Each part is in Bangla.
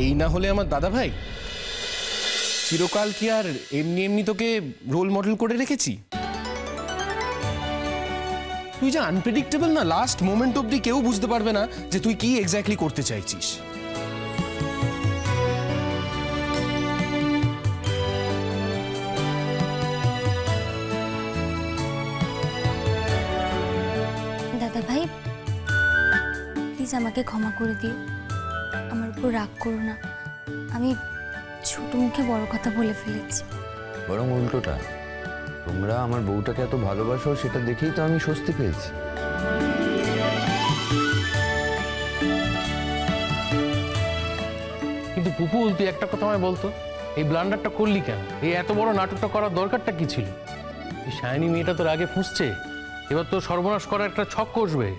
এই না হলে আমার দাদা ভাই? চিরকাল কি আর এমনি এমনি তোকে রোল মডেল করে রেখেছি? তুই যে আনপ্রেডিক্টেবল না, লাস্ট মোমেন্ট অবধি কেউ বুঝতে পারবে না যে তুই কি এক্স্যাক্টলি করতে চাইছিস। দাদা ভাই প্লিজ আমাকে ক্ষমা করে দিও, আমার উপর রাগ করো না। আমি ছোট মুখে বড় কথা বলে ফেলেছি। বরং উল্টোটা, তোমরা আমার বউটাকে এত ভালোবাসো সেটা দেখেই তো আমি স্বস্তি পেয়েছি। কিন্তু পুপু, তুই একটা কথা আমায় বলতো, এই ব্লান্ডারটা করলি কেন? এই এত বড় নাটকটা করার দরকারটা কি ছিল? এই শাইনি মেয়েটা তোর আগে ফুঁসছে, এবার তো সর্বনাশ করার একটা ছক কষবে।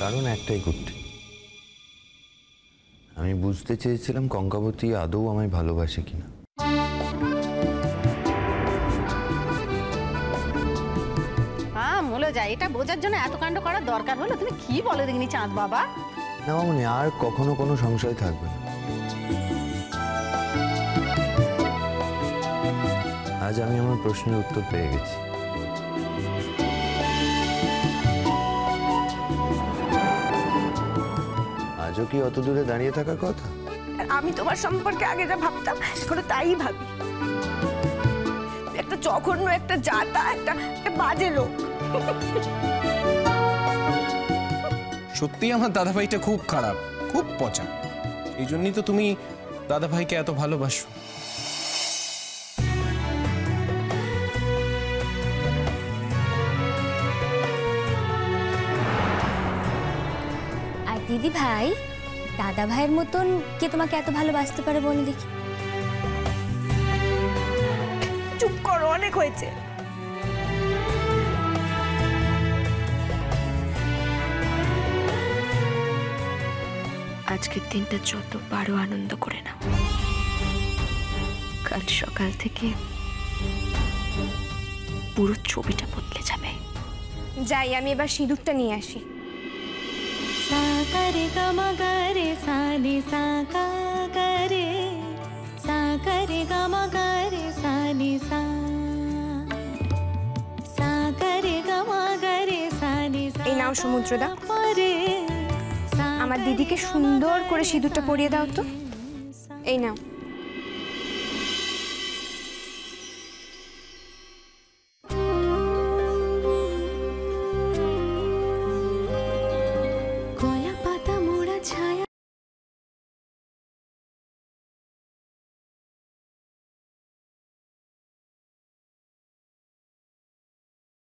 কারণ একটাই কুট্টি, আমি বুঝতে চেয়েছিলাম কঙ্কাবতী আদৌ আমায় ভালোবাসে কিনা। বলে যায় এটা বোঝার জন্য এত কাণ্ড করার দরকার হলো? তুমি কি বলো দেখিনি চাঁদ বাবা? না মামনি, আর কখনো কোনো সংশয় থাকবে না। আজ আমি আমার প্রশ্নের উত্তর পেয়ে গেছি। আজও কি অত দূরে দাঁড়িয়ে থাকার কথা? আমি তোমার সম্পর্কে আগে যা ভাবতাম এখনো তাই ভাবি। একটা জঘন্য, একটা জাতা, একটা বাজে লোক। সত্যি আমার দাদা ভাইটা খুব খারাপ, খুব পচা। এই জন্যই তো তুমি দাদা ভাইকে এত ভালোবাসো। আর দিদি ভাই, দাদা ভাইয়ের মতন কে তোমাকে এত ভালোবাসতে পারে বলে দেখি? চুপ করো, অনেক হয়েছে। আজকের দিনটা যত পারো আনন্দ করে নাও। কাল সকাল থেকে পুরো ছবিটা বদলে যাবে। যাই, আমি এবার সিঁদুরটা নিয়ে আসি। সাকারে গামাগারে সানি সাকারে সাকারে গামাগারে সানি সাকারে গামাগারে সানি। এই নাও সমুদ্রদা, আমার দিদিকে সুন্দর করে সিঁদুরটা পরিয়ে দাও তো। এই নাও।